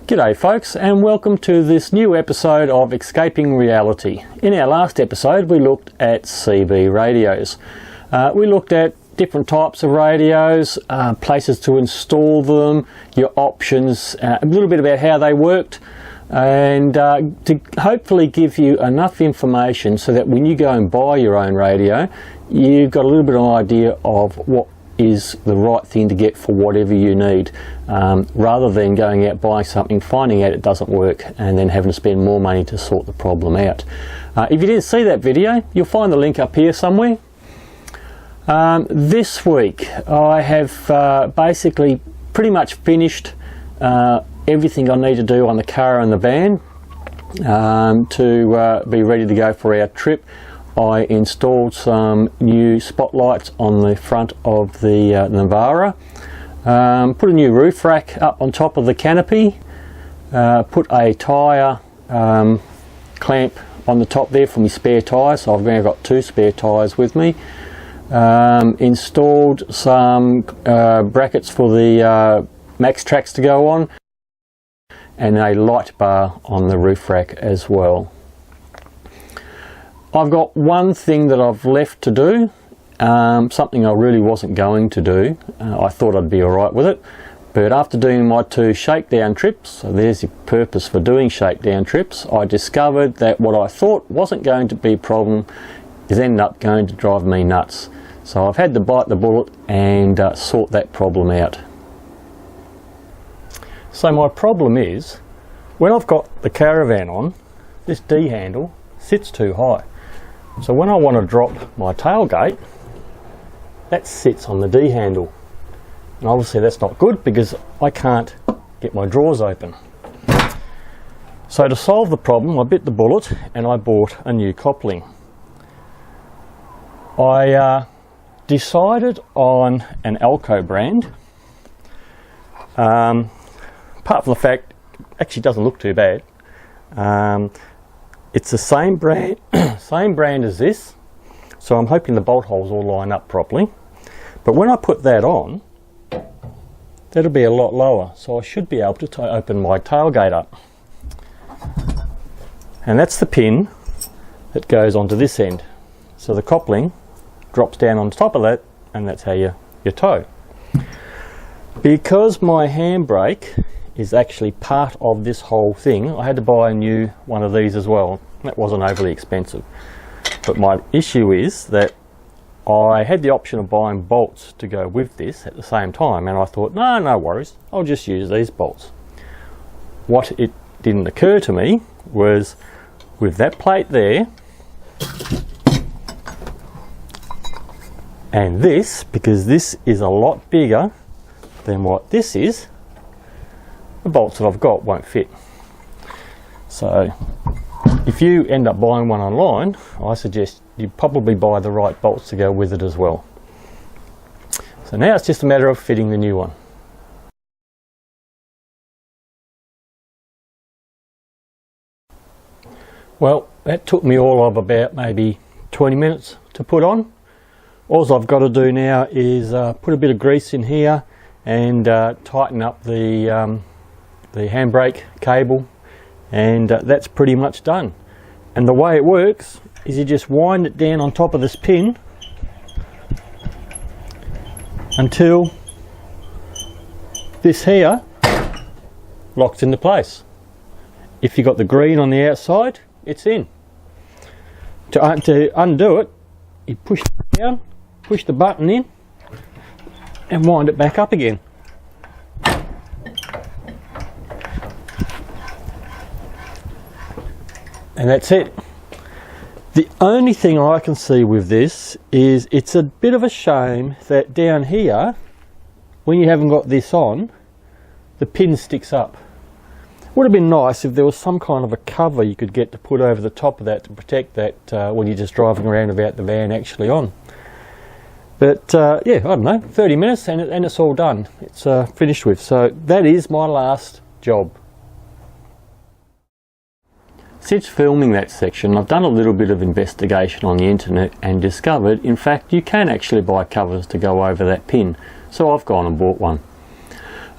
G'day folks, and welcome to this new episode of Escaping Reality. In our last episode we looked at CB radios. We looked at different types of radios, places to install them, your options, a little bit about how they worked, and to hopefully give you enough information so that when you go and buy your own radio, you've got a little bit of an idea of what is the right thing to get for whatever you need, rather than going out buying something, finding out it doesn't work and then having to spend more money to sort the problem out. If you didn't see that video, you'll find the link up here somewhere. This week I have basically pretty much finished everything I need to do on the car and the van to be ready to go for our trip. I installed some new spotlights on the front of the Navara, put a new roof rack up on top of the canopy, put a tyre clamp on the top there for my spare tyres, so I've now got 2 spare tyres with me, installed some brackets for the max tracks to go on, and a light bar on the roof rack as well. I've got one thing that I've left to do, something I really wasn't going to do. I thought I'd be alright with it, but after doing my 2 shakedown trips, so there's the purpose for doing shakedown trips, I discovered that what I thought wasn't going to be a problem is ended up going to drive me nuts. So I've had to bite the bullet and sort that problem out. So my problem is, when I've got the caravan on, this D handle sits too high. So when I want to drop my tailgate, that sits on the D handle. And obviously that's not good because I can't get my drawers open. So to solve the problem, I bit the bullet and I bought a new coupling. I decided on an Alko brand. Apart from the fact it actually doesn't look too bad. It's the same brand, same brand as this, so I'm hoping the bolt holes all line up properly. But when I put that on, that'll be a lot lower, so I should be able to open my tailgate up. And that's the pin that goes onto this end. So the coupling drops down on top of that, and that's how you tow. Because my handbrake is actually part of this whole thing, I had to buy a new one of these as well. That wasn't overly expensive. But my issue is that I had the option of buying bolts to go with this at the same time, and I thought, no worries, I'll just use these bolts. What it didn't occur to me was, with that plate there, and this, because this is a lot bigger than what this is, the bolts that I've got won't fit. So if you end up buying one online, I suggest you probably buy the right bolts to go with it as well. So now it's just a matter of fitting the new one. Well, that took me all of about maybe 20 minutes to put on. All I've got to do now is put a bit of grease in here and tighten up the handbrake cable, and that's pretty much done. And the way it works is you just wind it down on top of this pin until this here locks into place. If you've got the green on the outside, it's in. To undo it, you push it down, push the button in and wind it back up again. And that's it. The only thing I can see with this is it's a bit of a shame that down here, when you haven't got this on, the pin sticks up. Would have been nice if there was some kind of a cover you could get to put over the top of that to protect that when you're just driving around without the van actually on. But yeah, I don't know, 30 minutes and it's all done. It's finished with. So that is my last job. Since filming that section, I've done a little bit of investigation on the internet and discovered, in fact, you can actually buy covers to go over that pin. So I've gone and bought one.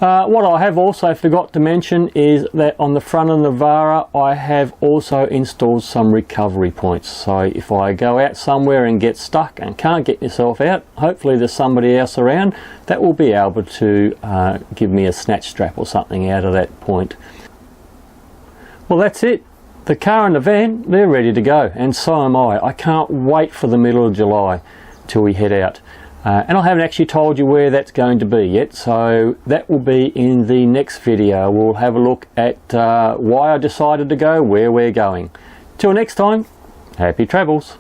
What I have also forgot to mention is that on the front of the Navara, I have also installed some recovery points. So if I go out somewhere and get stuck and can't get myself out, hopefully there's somebody else around that will be able to give me a snatch strap or something out of that point. Well, that's it. The car and the van, they're ready to go, and so am I. I can't wait for the middle of July till we head out. And I haven't actually told you where that's going to be yet, so that will be in the next video. We'll have a look at why I decided to go, where we're going. Till next time, happy travels.